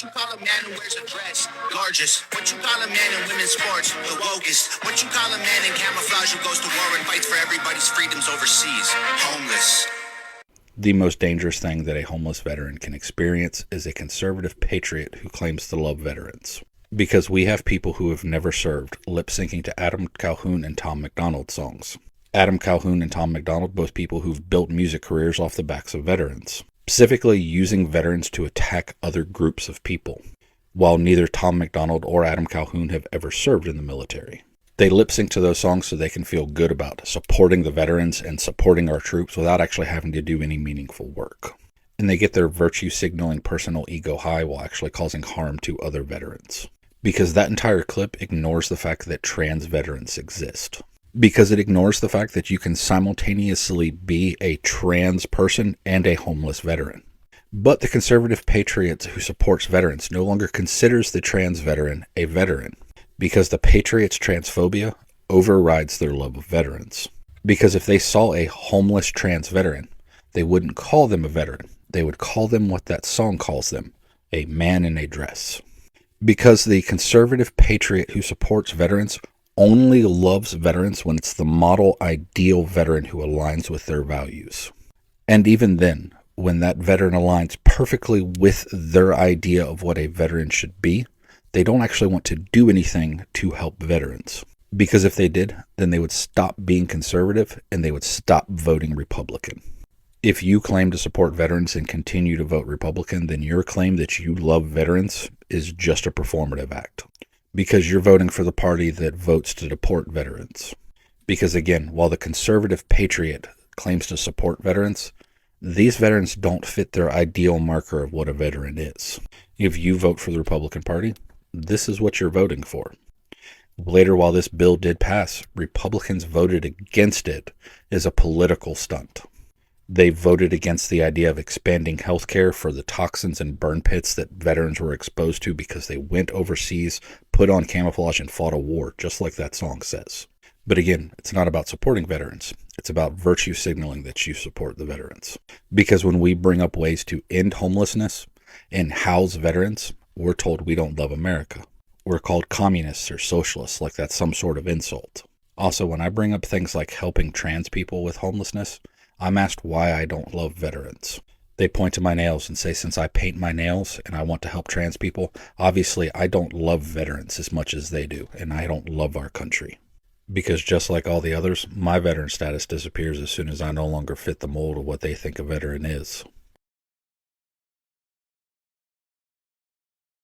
What you call a man who wears a dress? Gorgeous. What you call a man in women's sports? The wokest. What you call a man in camouflage who goes to war and fights for everybody's freedoms overseas? Homeless. The most dangerous thing that a homeless veteran can experience is a conservative patriot who claims to love veterans. Because we have people who have never served lip-syncing to Adam Calhoun and Tom MacDonald songs. Adam Calhoun and Tom MacDonald, both people who've built music careers off the backs of veterans, specifically using veterans to attack other groups of people, while neither Tom MacDonald or Adam Calhoun have ever served in the military. They lip-sync to those songs so they can feel good about supporting the veterans and supporting our troops without actually having to do any meaningful work. And they get their virtue-signaling personal ego high while actually causing harm to other veterans. Because that entire clip ignores the fact that trans veterans exist. Because it ignores the fact that you can simultaneously be a trans person and a homeless veteran. But the conservative patriot who supports veterans no longer considers the trans veteran a veteran, because the patriots' transphobia overrides their love of veterans. Because if they saw a homeless trans veteran, they wouldn't call them a veteran. They would call them what that song calls them, a man in a dress. Because the conservative patriot who supports veterans only loves veterans when it's the model ideal veteran who aligns with their values. And even then, when that veteran aligns perfectly with their idea of what a veteran should be, they don't actually want to do anything to help veterans. Because if they did, then they would stop being conservative and they would stop voting Republican. If you claim to support veterans and continue to vote Republican, then your claim that you love veterans is just a performative act. Because you're voting for the party that votes to deport veterans. Because again, while the conservative patriot claims to support veterans, these veterans don't fit their ideal marker of what a veteran is. If you vote for the Republican Party, this is what you're voting for. Later, while this bill did pass, Republicans voted against it as a political stunt. They voted against the idea of expanding health care for the toxins and burn pits that veterans were exposed to because they went overseas, put on camouflage, and fought a war, just like that song says. But again, it's not about supporting veterans. It's about virtue signaling that you support the veterans. Because when we bring up ways to end homelessness and house veterans, we're told we don't love America. We're called communists or socialists, like that's some sort of insult. Also, when I bring up things like helping trans people with homelessness, I'm asked why I don't love veterans. They point to my nails and say since I paint my nails and I want to help trans people, obviously I don't love veterans as much as they do, and I don't love our country. Because just like all the others, my veteran status disappears as soon as I no longer fit the mold of what they think a veteran is.